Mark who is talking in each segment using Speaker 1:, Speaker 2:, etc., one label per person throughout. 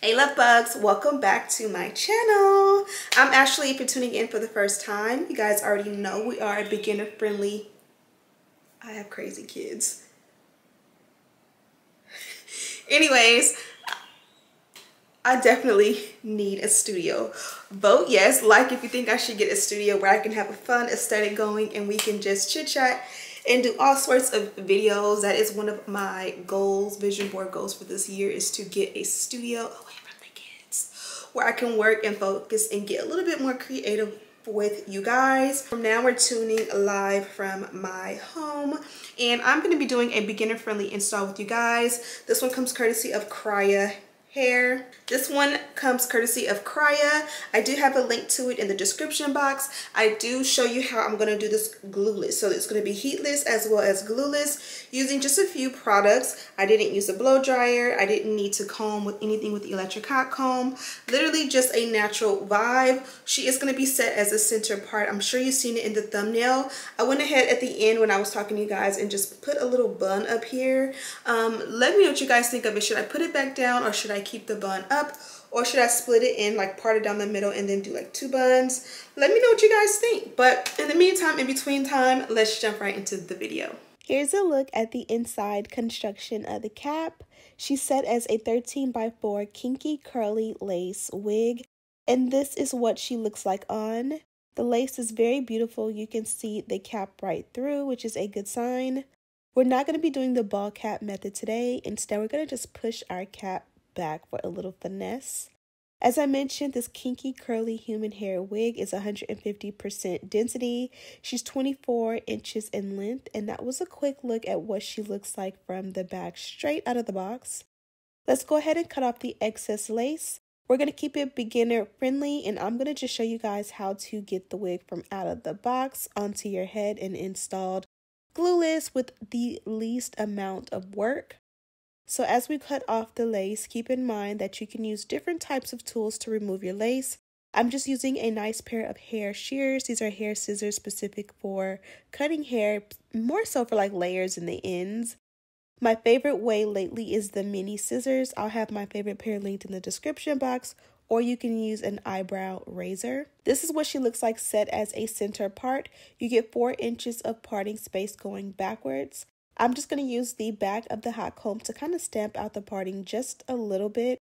Speaker 1: Hey love bugs, welcome back to my channel. I'm Ashley. If you're tuning in for the first time, you guys already know we are a beginner friendly. I have crazy kids. Anyways, I definitely need a studio. Vote yes, like if you think I should get a studio where I can have a fun aesthetic going and we can just chit chat and do all sorts of videos. That is one of my goals, vision board goals for this year, is to get a studio where I can work and focus and get a little bit more creative with you guys. From now, we're tuning live from my home and I'm going to be doing a beginner friendly install with you guys. This one comes courtesy of Krya Hair. This one comes courtesy of Krya. I do have a link to it in the description box. I do show you how I'm going to do this glueless. So it's going to be heatless as well as glueless using just a few products. I didn't use a blow dryer. I didn't need to comb with anything with the electric hot comb. Literally just a natural vibe. She is going to be set as a center part. I'm sure you've seen it in the thumbnail. I went ahead at the end when I was talking to you guys and just put a little bun up here. Let me know what you guys think of it. Should I put it back down or should I keep the bun up, or should I split it in, like part it down the middle and then do like two buns? Let me know what you guys think. But in the meantime, in between time, let's jump right into the video. Here's a look at the inside construction of the cap. She's set as a 13x4 kinky curly lace wig, and this is what she looks like on. The lace is very beautiful. You can see the cap right through, which is a good sign. We're not going to be doing the ball cap method today. Instead, we're going to just push our cap back for a little finesse. As I mentioned, this kinky curly human hair wig is 150% density. She's 24 inches in length, and that was a quick look at what she looks like from the back straight out of the box. Let's go ahead and cut off the excess lace. We're going to keep it beginner friendly, and I'm going to just show you guys how to get the wig from out of the box onto your head and installed glueless with the least amount of work. So as we cut off the lace, keep in mind that you can use different types of tools to remove your lace. I'm just using a nice pair of hair shears. These are hair scissors specific for cutting hair, more so for like layers in the ends. My favorite way lately is the mini scissors. I'll have my favorite pair linked in the description box, or you can use an eyebrow razor. This is what she looks like set as a center part. You get 4 inches of parting space going backwards. I'm just going to use the back of the hot comb to kind of stamp out the parting just a little bit.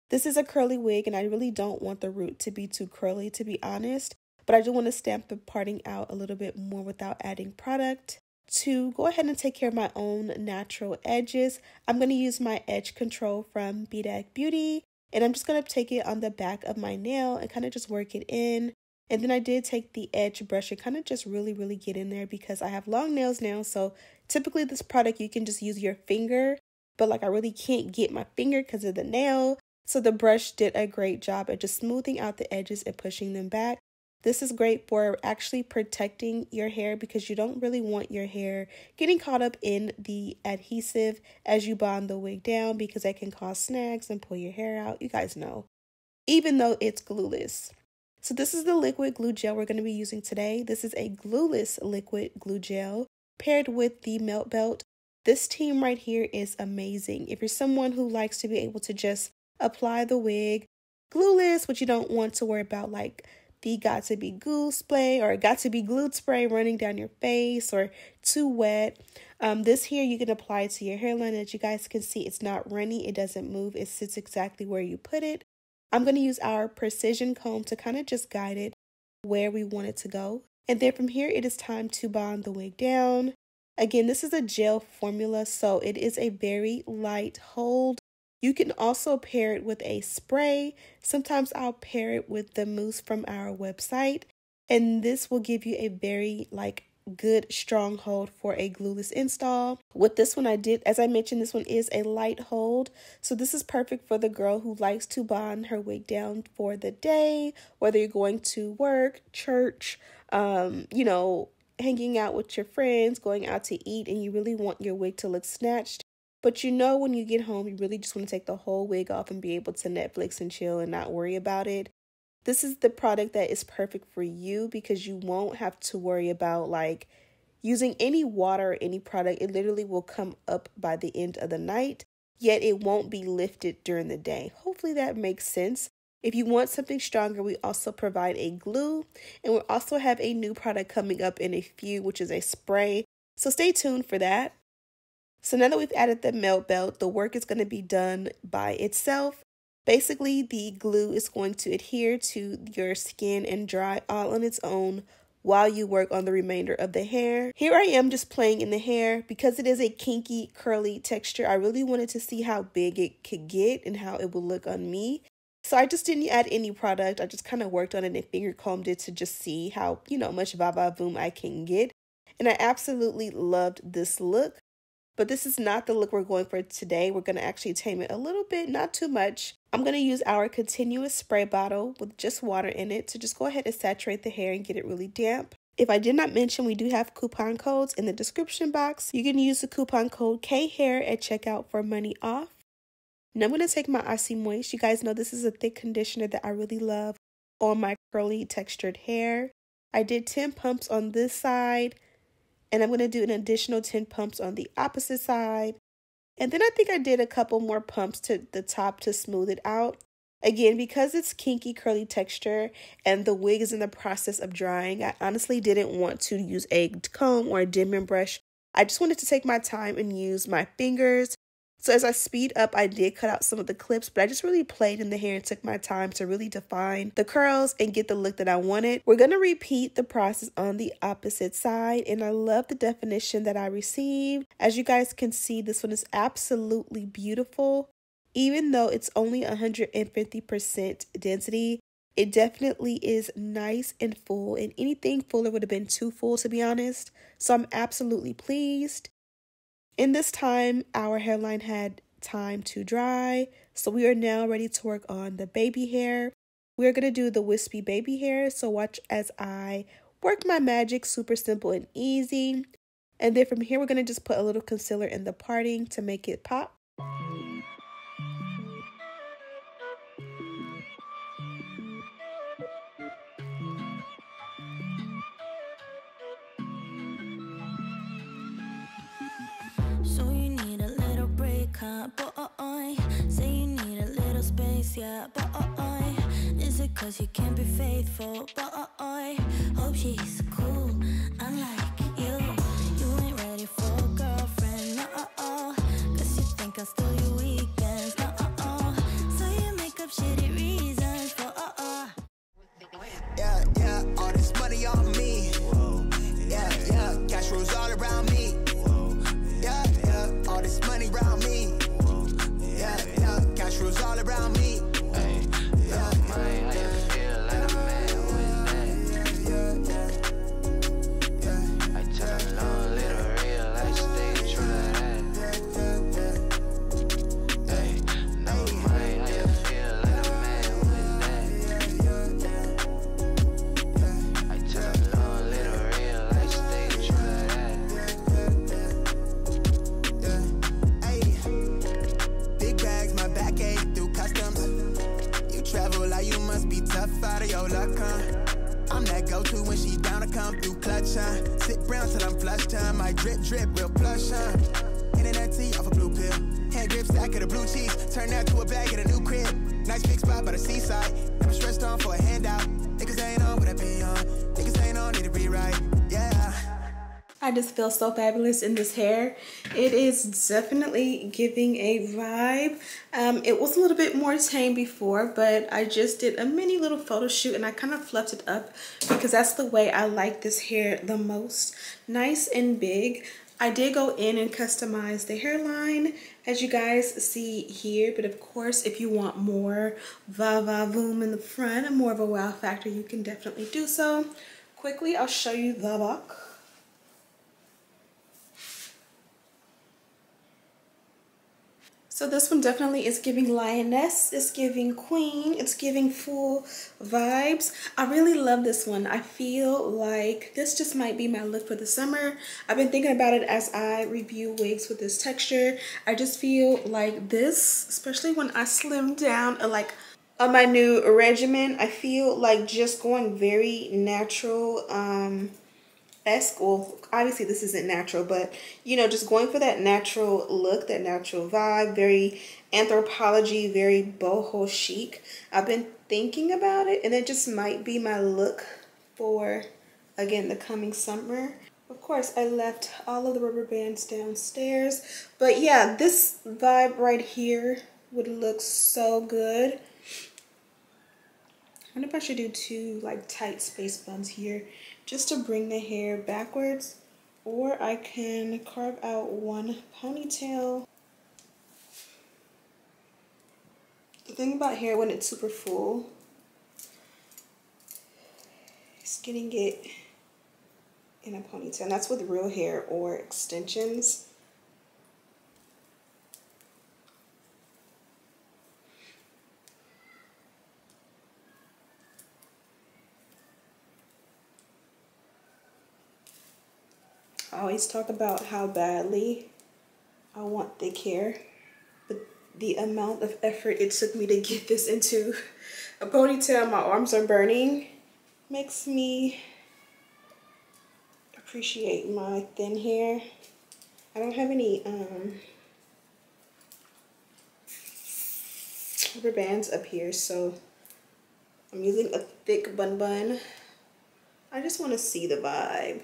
Speaker 1: This is a curly wig and I really don't want the root to be too curly, to be honest, but I do want to stamp the parting out a little bit more without adding product. To go ahead and take care of my own natural edges, I'm going to use my edge control from Bedak Beauty, and I'm just going to take it on the back of my nail and kind of just work it in. And then I did take the edge brush and kind of just really get in there because I have long nails now. So typically this product, you can just use your finger, but like I really can't get my finger because of the nail. So the brush did a great job at just smoothing out the edges and pushing them back. This is great for actually protecting your hair because you don't really want your hair getting caught up in the adhesive as you bond the wig down because that can cause snags and pull your hair out. You guys know, even though it's glueless. So this is the liquid glue gel we're going to be using today. This is a glueless liquid glue gel paired with the Melt Belt. This team right here is amazing. If you're someone who likes to be able to just apply the wig glueless, but you don't want to worry about like the got to be glue spray or got to be glued spray running down your face or too wet, this here you can apply it to your hairline. As you guys can see, it's not runny, it doesn't move, it sits exactly where you put it. I'm going to use our precision comb to kind of just guide it where we want it to go. And then from here, it is time to bond the wig down. Again, this is a gel formula, so it is a very light hold. You can also pair it with a spray. Sometimes I'll pair it with the mousse from our website. And this will give you a very good strong hold for a glueless install. With this one I did, as I mentioned, this one is a light hold, so this is perfect for the girl who likes to bond her wig down for the day, whether you're going to work, church, hanging out with your friends, going out to eat, and you really want your wig to look snatched, but when you get home you really just want to take the whole wig off and be able to Netflix and chill and not worry about it. This is the product that is perfect for you because you won't have to worry about using any water or any product. It literally will come up by the end of the night. yet it won't be lifted during the day. Hopefully that makes sense. If you want something stronger, we also provide a glue, and we also have a new product coming up in a few, which is a spray. So stay tuned for that. So now that we've added the melt belt, the work is going to be done by itself. Basically, the glue is going to adhere to your skin and dry all on its own while you work on the remainder of the hair. Here I am just playing in the hair. Because it is a kinky, curly texture, I really wanted to see how big it could get and how it would look on me. So I just didn't add any product. I just kind of worked on it and finger combed it to just see how, much va-va-voom I can get. And I absolutely loved this look. But this is not the look we're going for today. We're going to actually tame it a little bit, not too much. I'm going to use our continuous spray bottle with just water in it to just go ahead and saturate the hair and get it really damp. If I did not mention, we do have coupon codes in the description box. You can use the coupon code KHAIR at checkout for money off. Now I'm going to take my Aussie Moist. You guys know this is a thick conditioner that I really love on my curly textured hair. I did 10 pumps on this side, and I'm going to do an additional 10 pumps on the opposite side. And then I think I did a couple more pumps to the top to smooth it out. Again, because it's kinky curly texture and the wig is in the process of drying, I honestly didn't want to use a comb or a dimming brush. I just wanted to take my time and use my fingers. So as I speed up, I did cut out some of the clips, but I just really played in the hair and took my time to really define the curls and get the look that I wanted. We're going to repeat the process on the opposite side, and I love the definition that I received. As you guys can see, this one is absolutely beautiful. Even though it's only 150% density, it definitely is nice and full, and anything fuller would have been too full, to be honest. So I'm absolutely pleased. In this time, our hairline had time to dry, so we are now ready to work on the baby hair. We are going to do the wispy baby hair, so watch as I work my magic, super simple and easy. And then from here, we're going to just put a little concealer in the parting to make it pop.
Speaker 2: So you need a little break, huh? Boy, say you need a little space, yeah. Boy, is it 'cause you can't be faithful? Boy, hope she's cool, unlike you. You ain't ready for a girlfriend, no. 'Cause you think I'll steal your weekends, no. So you make up shitty reasons for
Speaker 3: Yeah, all this money on me. Yeah, cash rules all around me. Yeah, all this money around me. Yeah, cash rules all around me. Yeah, money, how you feel like a man with that? Yeah. I tell them long, little real, like stay true to that. Hey, no money, how you feel like a man with that? I tell them long, little real, like stay true to that. Hey, big bags, my back ache through customs. You travel like you must be tough out of your luck, huh? I'm that go-to when she down to come through clutch, huh? Sit brown till I'm flushed, huh? My drip, real plush, huh? Internet tea off a blue pill. Hand grip stack of the blue cheese. Turn that to a bag at a new crib. Nice big spot by the seaside. Never stressed on for a handout. Niggas ain't on what I be on. Niggas ain't on, need to rewrite. Yeah.
Speaker 1: I just feel so fabulous in this hair. It is definitely giving a vibe. It was a little bit more tame before, but I just did a mini little photo shoot and I kind of fluffed it up because that's the way I like this hair the most. Nice and big. I did go in and customize the hairline, as you guys see here, but of course, if you want more va-va-voom in the front and more of a wow factor, you can definitely do so. Quickly, I'll show you the look. So this one definitely is giving lioness, it's giving queen, it's giving full vibes. I really love this one. I feel like this just might be my look for the summer. I've been thinking about it as I review wigs with this texture. I just feel like this, especially when I slim down, like on my new regimen, I feel like just going very natural, Well, obviously this isn't natural, but you know, just going for that natural look, that natural vibe, very Anthropologie, very boho chic. I've been thinking about it, and it just might be my look for, again, the coming summer. Of course, I left all of the rubber bands downstairs, but yeah, this vibe right here would look so good. I wonder if I should do 2 like tight space buns here just to bring the hair backwards, or I can carve out 1 ponytail. The thing about hair when it's super full is getting it in a ponytail, and that's with real hair or extensions. I always talk about how badly I want thick hair, but the amount of effort it took me to get this into a ponytail, my arms are burning, makes me appreciate my thin hair. I don't have any rubber bands up here, so I'm using a thick bun. I just want to see the vibe,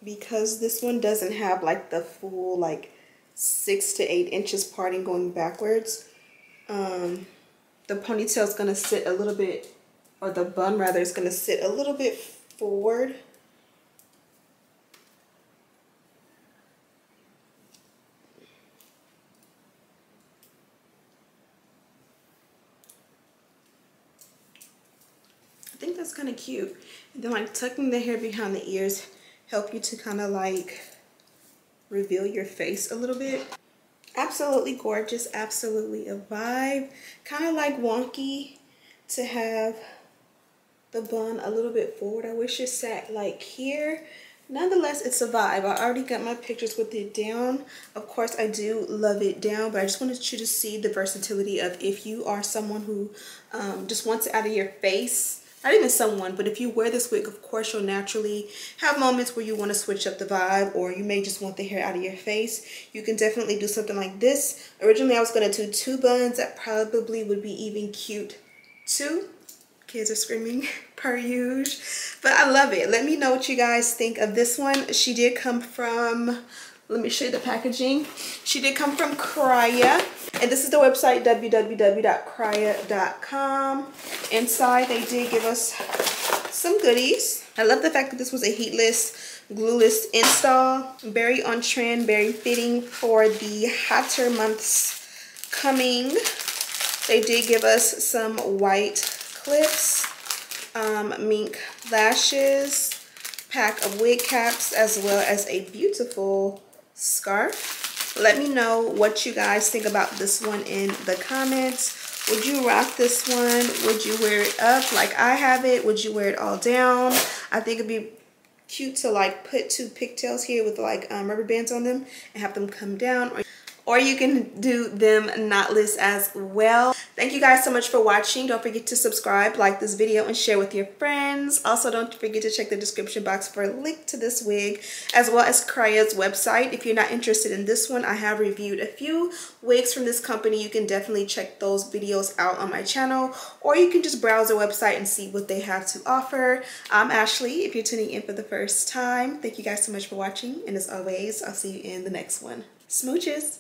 Speaker 1: because this one doesn't have like the full like 6 to 8 inches parting going backwards. The ponytail is gonna sit a little bit, or the bun rather is gonna sit a little bit forward. I think that's kind of cute. And then like tucking the hair behind the ears help you to kind of like reveal your face a little bit. Absolutely gorgeous, absolutely a vibe. Kind of like wonky to have the bun a little bit forward. I wish it sat like here. Nonetheless, it's a vibe. I already got my pictures with it down. Of course, I do love it down, but I just wanted you to see the versatility of if you are someone who just wants it out of your face. Not even someone, but if you wear this wig, of course, you'll naturally have moments where you want to switch up the vibe, or you may just want the hair out of your face. You can definitely do something like this. Originally, I was going to do 2 buns. That probably would be even cute too. Kids are screaming per usual, but I love it. Let me know what you guys think of this one. She did come from, let me show you the packaging. She did come from Krya, and this is the website, www.krya.com. Inside, they did give us some goodies. I love the fact that this was a heatless, glueless install. Very on trend, very fitting for the hotter months coming. They did give us some white clips, mink lashes, pack of wig caps, as well as a beautiful scarf. Let me know what you guys think about this one in the comments. Would you rock this one? Would you wear it up like I have it? Would you wear it all down? I think it'd be cute to like put 2 pigtails here with like rubber bands on them and have them come down. Or you can do them knotless as well. Thank you guys so much for watching. Don't forget to subscribe, like this video, and share with your friends. Also, don't forget to check the description box for a link to this wig, as well as Krya's website. If you're not interested in this one, I have reviewed a few wigs from this company. You can definitely check those videos out on my channel, or you can just browse their website and see what they have to offer. I'm Ashley, if you're tuning in for the first time. Thank you guys so much for watching, and as always, I'll see you in the next one. Smooches!